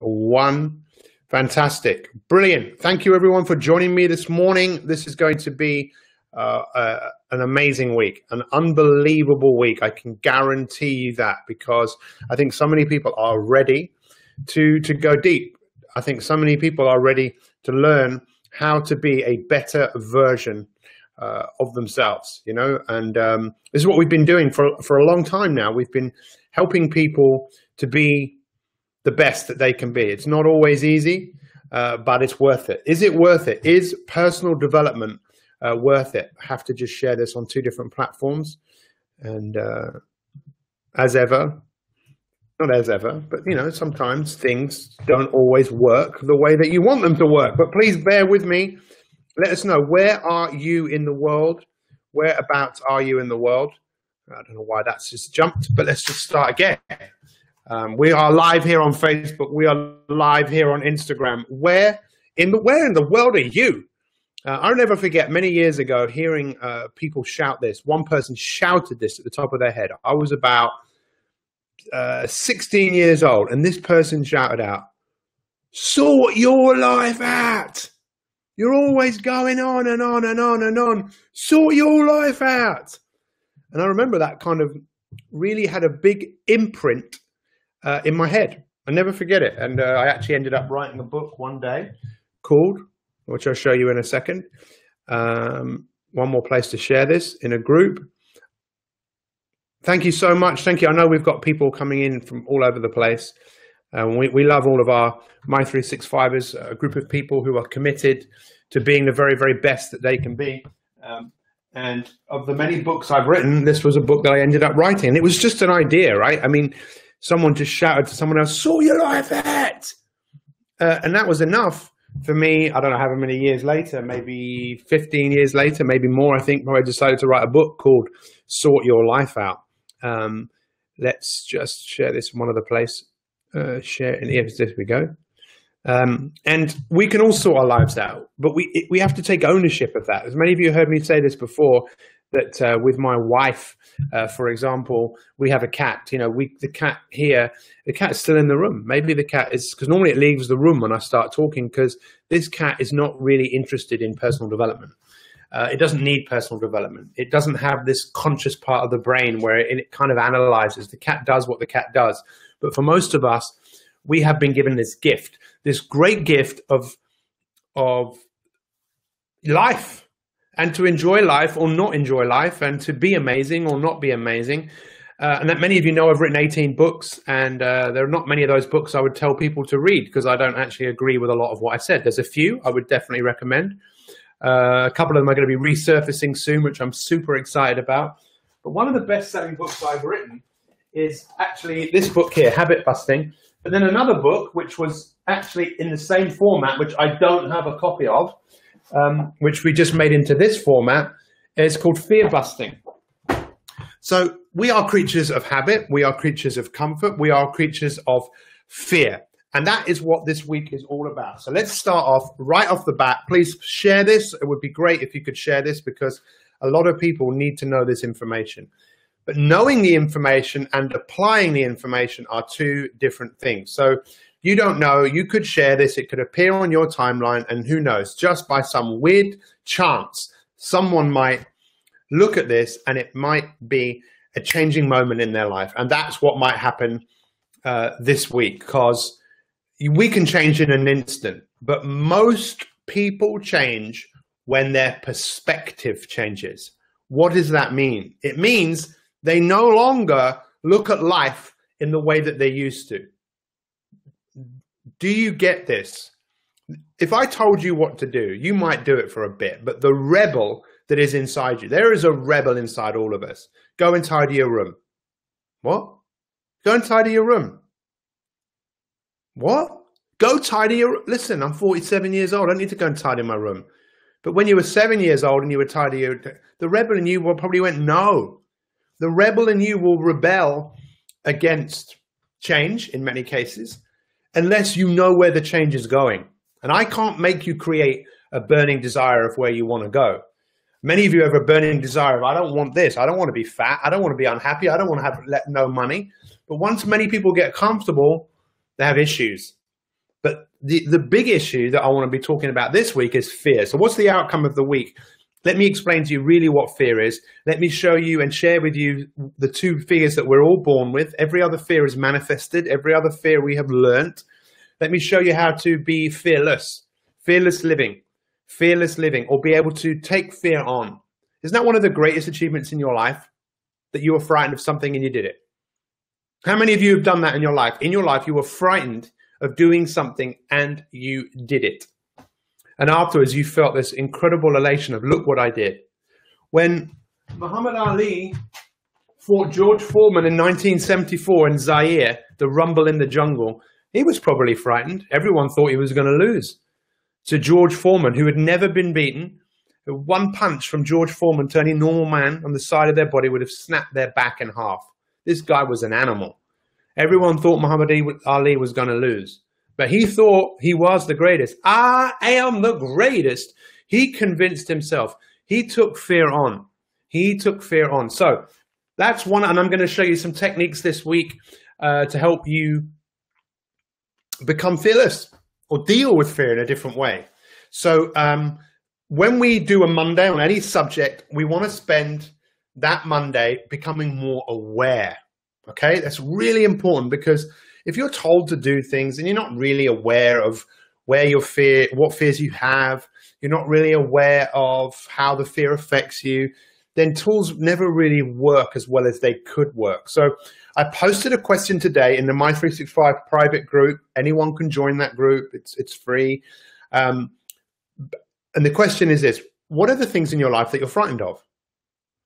One. Fantastic. Brilliant. Thank you, everyone, for joining me this morning. This is going to be an amazing week, an unbelievable week. I can guarantee you that, because I think so many people are ready to go deep. I think so many people are ready to learn how to be a better version of themselves, and this is what we've been doing for a long time now. We've been helping people to be the best that they can be. It's not always easy, but it's worth it. Is it worth it? Is personal development worth it? I have to just share this on 2 different platforms. And as ever, not as ever, but sometimes things don't always work the way that you want them to work. But please bear with me. Let us know, where are you in the world? Whereabouts are you in the world? I don't know why that's just jumped, but let's just start again. We are live here on Facebook. We are live here on Instagram. Where in the world are you? I'll never forget many years ago hearing people shout this. One person shouted this at the top of their head. I was about 16 years old, and this person shouted out, "Sort your life out. You're always going on and on and on and on. Sort your life out." And I remember that kind of really had a big imprint in my head. I never forget it. And I actually ended up writing a book one day called, which I'll show you in a second. One more place to share this in a group. Thank you so much. Thank you. I know we've got people coming in from all over the place. We love all of our My365ers, a group of people who are committed to being the very, very best that they can be. And of the many books I've written, this was a book that I ended up writing. And it was just an idea, right? I mean, someone just shouted to someone else, "Sort your life out." And that was enough for me. I don't know how many years later, maybe 15 years later, maybe more, I think, I decided to write a book called Sort Your Life Out. Let's just share this in one other place. Share, and here we go. And we can all sort our lives out, but we have to take ownership of that. As many of you heard me say this before, that with my wife, for example, we have a cat. The cat here, the cat's still in the room. Maybe the cat is, because normally it leaves the room when I start talking, because this cat is not really interested in personal development. It doesn't need personal development. It doesn't have this conscious part of the brain where it kind of analyzes. The cat does what the cat does. But for most of us, we have been given this gift, this great gift of life, and to enjoy life or not enjoy life, and to be amazing or not be amazing. And that many of you know I've written 18 books, and there are not many of those books I would tell people to read, because I don't actually agree with a lot of what I said. There's a few I would definitely recommend. A couple of them are going to be resurfacing soon, which I'm super excited about. But one of the best-selling books I've written is actually this book here, Habit Busting. But then another book, which was actually in the same format, which I don't have a copy of, which we just made into this format, is called Fear Busting. So we are creatures of habit. We are creatures of comfort. We are creatures of fear. And that is what this week is all about. So let's start off right off the bat. Please share this. It would be great if you could share this, because a lot of people need to know this information. But knowing the information and applying the information are 2 different things. So you don't know, you could share this, it could appear on your timeline, and who knows, just by some weird chance, someone might look at this and it might be a changing moment in their life. And that's what might happen this week, because we can change in an instant, but most people change when their perspective changes. What does that mean? It means they no longer look at life in the way that they used to. Do you get this? If I told you what to do, you might do it for a bit, but the rebel that is inside you, there is a rebel inside all of us. Go and tidy your room. What? Go and tidy your room. What? Go tidy your, listen, I'm 47 years old. I don't need to go and tidy my room. But when you were 7 years old and you were tidy, the rebel in you probably went, no. The rebel in you will rebel against change in many cases, unless you know where the change is going. And I can't make you create a burning desire of where you want to go. Many of you have a burning desire of, I don't want this. I don't want to be fat. I don't want to be unhappy. I don't want to have no money. But once many people get comfortable, they have issues. But the big issue that I want to be talking about this week is fear. So what's the outcome of the week? Let me explain to you really what fear is. Let me show you and share with you the two fears that we're all born with. Every other fear is manifested. Every other fear we have learnt. Let me show you how to be fearless, fearless living, or be able to take fear on. Isn't that one of the greatest achievements in your life? That you were frightened of something and you did it. How many of you have done that in your life? In your life, you were frightened of doing something and you did it. And afterwards, you felt this incredible elation of, look what I did. When Muhammad Ali fought George Foreman in 1974 in Zaire, the rumble in the jungle, he was probably frightened. Everyone thought he was going to lose. So George Foreman, who had never been beaten, one punch from George Foreman turning normal man on the side of their body would have snapped their back in half. This guy was an animal. Everyone thought Muhammad Ali was going to lose. But he thought he was the greatest. I am the greatest. He convinced himself. He took fear on. He took fear on. So that's one. And I'm going to show you some techniques this week to help you become fearless or deal with fear in a different way. So when we do a Monday on any subject, we want to spend that Monday becoming more aware. Okay, that's really important, because if you're told to do things and you're not really aware of where your fear, what fears you have, you're not really aware of how the fear affects you, then tools never really work as well as they could work. So I posted a question today in the My365 private group. Anyone can join that group. It's free. And the question is this: what are the things in your life that you're frightened of?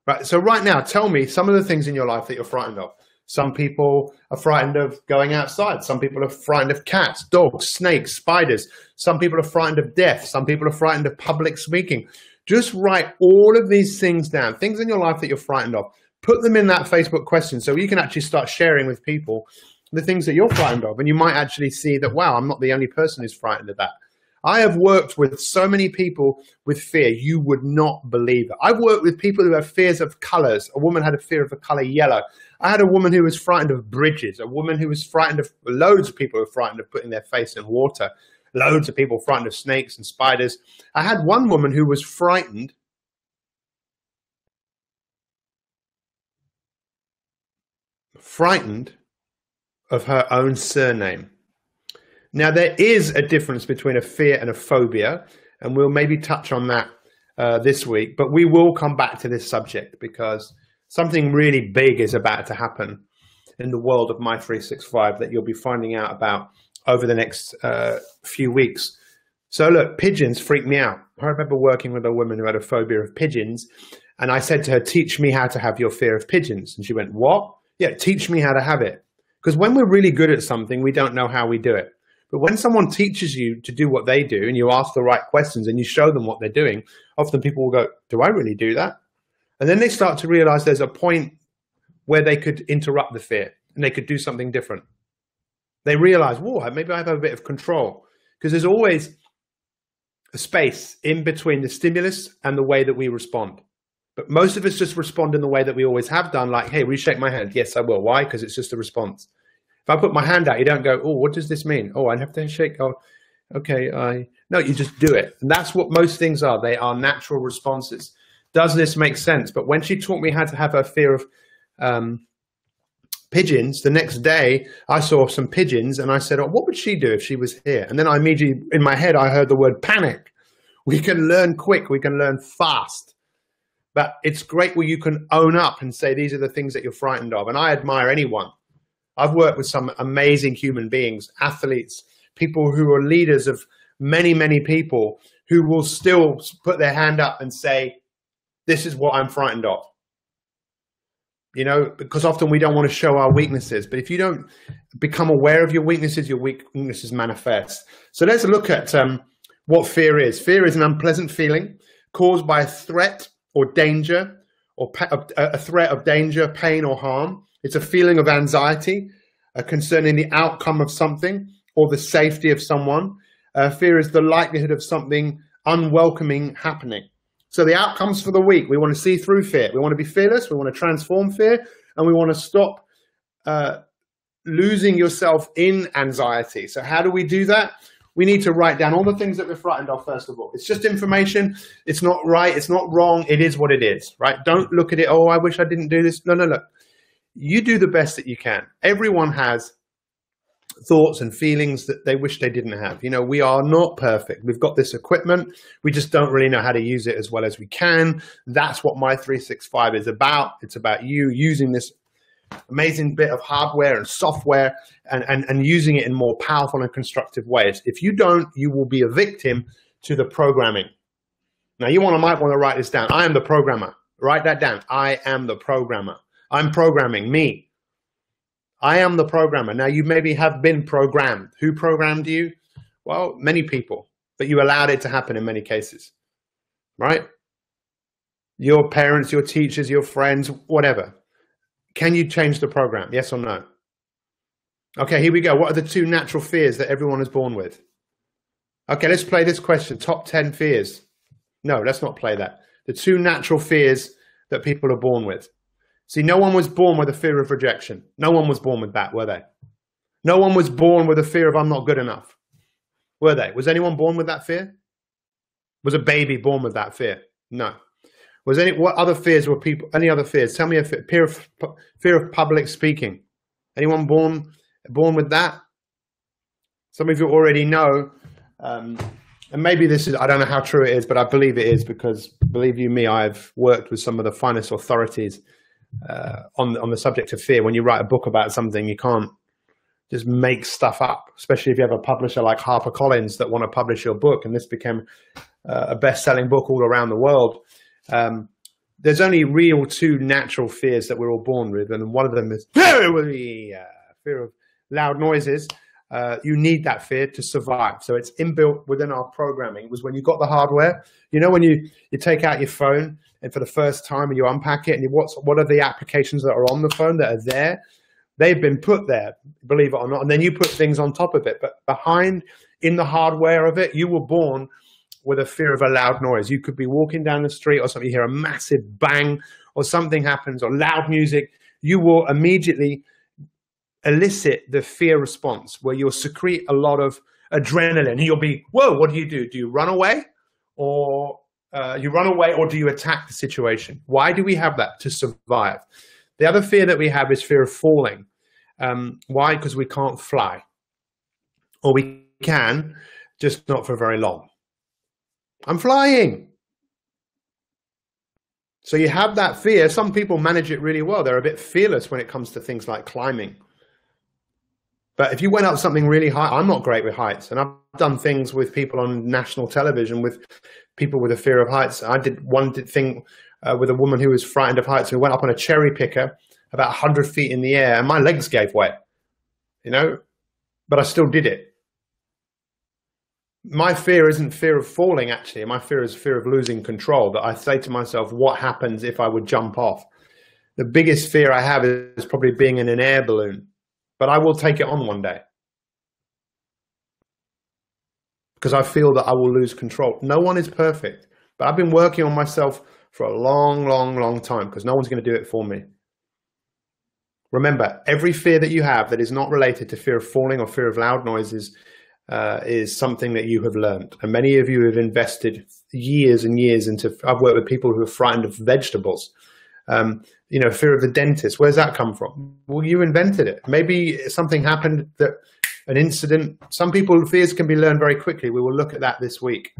Right. So right now, tell me some of the things in your life that you're frightened of. Some people are frightened of going outside. Some people are frightened of cats, dogs, snakes, spiders. Some people are frightened of death. Some people are frightened of public speaking. Just write all of these things down, things in your life that you're frightened of. Put them in that Facebook question so you can actually start sharing with people the things that you're frightened of. And you might actually see that, wow, I'm not the only person who's frightened of that. I have worked with so many people with fear, you would not believe it. I've worked with people who have fears of colors. A woman had a fear of the color yellow. I had a woman who was frightened of bridges, a woman who was frightened of, loads of people who were frightened of putting their face in water, loads of people frightened of snakes and spiders. I had one woman who was frightened of her own surname. Now, there is a difference between a fear and a phobia, and we'll maybe touch on that this week, but we will come back to this subject because something really big is about to happen in the world of My365 that you'll be finding out about over the next few weeks. So look, pigeons freak me out. I remember working with a woman who had a phobia of pigeons, and I said to her, teach me how to have your fear of pigeons. And she went, what? Yeah, teach me how to have it. Because when we're really good at something, we don't know how we do it. But when someone teaches you to do what they do and you ask the right questions and you show them what they're doing, often people will go, do I really do that? And then they start to realize there's a point where they could interrupt the fear and they could do something different. They realize, whoa, maybe I have a bit of control, because there's always a space in between the stimulus and the way that we respond. But most of us just respond in the way that we always have done, like, hey, will you shake my hand? Yes, I will. Why? Because it's just a response. If I put my hand out, you don't go, oh, what does this mean? Oh, I have to shake. Oh, okay. No, you just do it. And that's what most things are. They are natural responses. Does this make sense? But when she taught me how to have her fear of pigeons, the next day I saw some pigeons and I said, oh, what would she do if she was here? And then I immediately, in my head, I heard the word panic. We can learn quick. We can learn fast. But it's great where you can own up and say, these are the things that you're frightened of. And I admire anyone. I've worked with some amazing human beings, athletes, people who are leaders of many, many people who will still put their hand up and say, this is what I'm frightened of. You know, because often we don't want to show our weaknesses. But if you don't become aware of your weaknesses manifest. So let's look at what fear is. Fear is an unpleasant feeling caused by a threat or danger, or a threat of danger, pain, or harm. It's a feeling of anxiety concerning the outcome of something or the safety of someone. Fear is the likelihood of something unwelcoming happening. So the outcomes for the week, we want to see through fear. We want to be fearless. We want to transform fear. And we want to stop losing yourself in anxiety. So how do we do that? We need to write down all the things that we're frightened of, first of all. It's just information. It's not right. It's not wrong. It is what it is, right? Don't look at it, oh, I wish I didn't do this. No, no, no. You do the best that you can. Everyone has thoughts and feelings that they wish they didn't have. You know, we are not perfect. We've got this equipment. We just don't really know how to use it as well as we can. That's what My 365 is about. It's about you using this amazing bit of hardware and software and using it in more powerful and constructive ways. If you don't, you will be a victim to the programming. Now, might want to write this down. I am the programmer. Write that down. I am the programmer. I'm programming me. I am the programmer. Now, you maybe have been programmed. Who programmed you? Well, many people, but you allowed it to happen in many cases, right? Your parents, your teachers, your friends, whatever. Can you change the program? Yes or no? Okay, here we go. What are the 2 natural fears that everyone is born with? Okay, let's play this question. Top 10 fears. No, let's not play that. The 2 natural fears that people are born with. See, no one was born with a fear of rejection. No one was born with that, were they? No one was born with a fear of I'm not good enough. Were they? Was anyone born with that fear? Was a baby born with that fear? No. What other fears were people, any other fears? Tell me a fear of public speaking. Anyone born with that? Some of you already know, and maybe this is, I don't know how true it is, but I believe it is because, believe you me, I've worked with some of the finest authorities on the subject of fear. When you write a book about something, you can't just make stuff up, especially if you have a publisher like HarperCollins that want to publish your book, and this became a best-selling book all around the world. There's only real 2 natural fears that we're all born with, and one of them is fear of loud noises. You need that fear to survive. So it's inbuilt within our programming. It was when you got the hardware. You know, when you take out your phone and for the first time and you unpack it and what are the applications that are on the phone that are there? They've been put there, believe it or not, and then you put things on top of it. But behind, in the hardware of it, you were born with a fear of a loud noise. You could be walking down the street or something, you hear a massive bang or something happens or loud music. You will immediately elicit the fear response where you'll secrete a lot of adrenaline. You'll be, whoa, what do? Do you run away? Or do you attack the situation? Why do we have that? To survive. The other fear that we have is fear of falling. Why? Because we can't fly. Or we can, just not for very long. I'm flying. So you have that fear. Some people manage it really well. They're a bit fearless when it comes to things like climbing. But if you went up something really high, I'm not great with heights. And I've done things with people on national television with people with a fear of heights. I did one thing with a woman who was frightened of heights. We went up on a cherry picker about 100 feet in the air and my legs gave way, you know, but I still did it. My fear isn't fear of falling, actually. My fear is fear of losing control, that I say to myself, what happens if I would jump off? The biggest fear I have is probably being in an air balloon, but I will take it on one day because I feel that I will lose control. No one is perfect, but I've been working on myself for a long, long, long time because no one's going to do it for me. Remember, every fear that you have that is not related to fear of falling or fear of loud noises is something that you have learned. And many of you have invested years and years into, I've worked with people who are frightened of vegetables. You know, fear of the dentist. Where's that come from? Well, you invented it. Maybe something happened, that an incident. Some people's fears can be learned very quickly. We will look at that this week.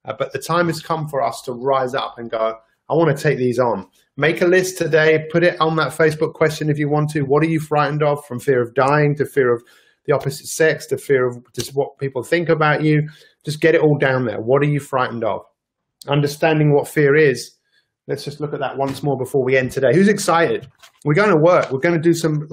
But the time has come for us to rise up and go, I want to take these on. Make a list today. Put it on that Facebook question if you want to. What are you frightened of? From fear of dying to fear of the opposite sex to fear of just what people think about you. Just get it all down there. What are you frightened of? Understanding what fear is. Let's just look at that once more before we end today. Who's excited? We're going to work. We're going to do some,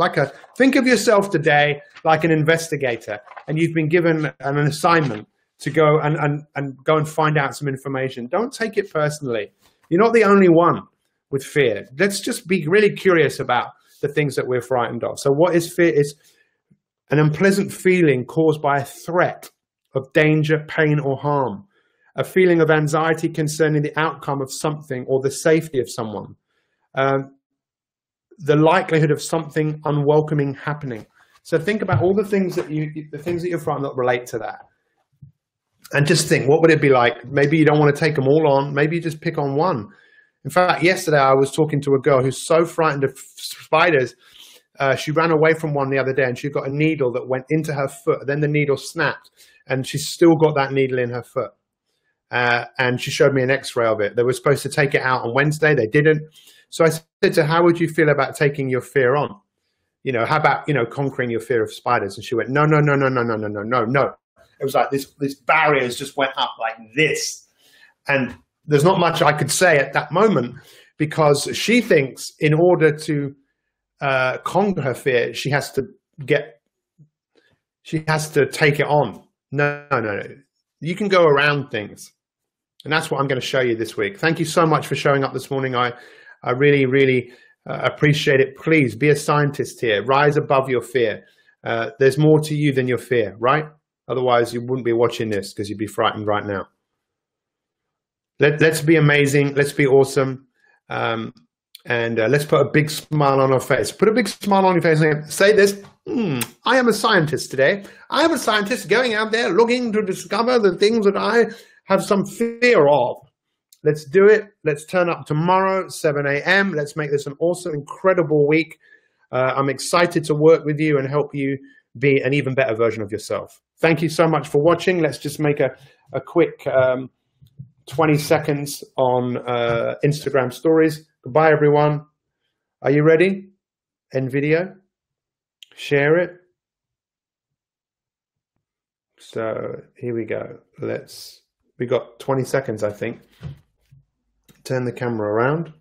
think of yourself today like an investigator, and you've been given an assignment to go and go and find out some information. Don't take it personally. You're not the only one with fear. Let's just be really curious about the things that we're frightened of. So what is fear? It's an unpleasant feeling caused by a threat of danger, pain, or harm. A feeling of anxiety concerning the outcome of something or the safety of someone. The likelihood of something unwelcoming happening. So think about all the things that you're frightened of relate to that. And just think, what would it be like? Maybe you don't want to take them all on. Maybe you just pick on one. In fact, yesterday I was talking to a girl who's so frightened of spiders. She ran away from one the other day, and she got a needle that went into her foot. Then the needle snapped, and she's still got that needle in her foot. And she showed me an X-ray of it. They were supposed to take it out on Wednesday. They didn't. So I said to her, how would you feel about taking your fear on? You know, how about, you know, conquering your fear of spiders? And she went, no. It was like this barriers just went up like this. And there's not much I could say at that moment, because she thinks in order to conquer her fear, she has to take it on. No. You can go around things. And that's what I'm going to show you this week. Thank you so much for showing up this morning. I really, really appreciate it. Please be a scientist here. Rise above your fear. There's more to you than your fear, right? Otherwise, you wouldn't be watching this, because you'd be frightened right now. Let's be amazing. Let's be awesome. And let's put a big smile on our face. Put a big smile on your face and say this. I am a scientist today. I am a scientist going out there looking to discover the things that I have some fear of. Let's do it. Let's turn up tomorrow, 7 a.m. Let's make this an awesome, incredible week. I'm excited to work with you and help you be an even better version of yourself. Thank you so much for watching. Let's just make a quick 20 seconds on Instagram stories. Goodbye, everyone. Are you ready? End video. Share it. So here we go. We got 20 seconds, I think. Turn the camera around.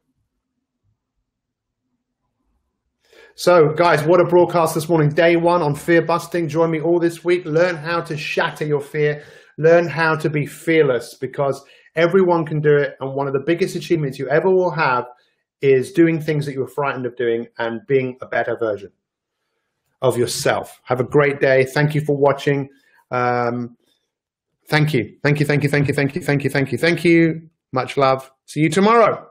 So, guys, what a broadcast this morning. Day one on fear busting. Join me all this week. Learn how to shatter your fear. Learn how to be fearless, because everyone can do it. And one of the biggest achievements you ever will have is doing things that you were frightened of doing and being a better version of yourself. Have a great day. Thank you for watching. Thank you. Much love. See you tomorrow.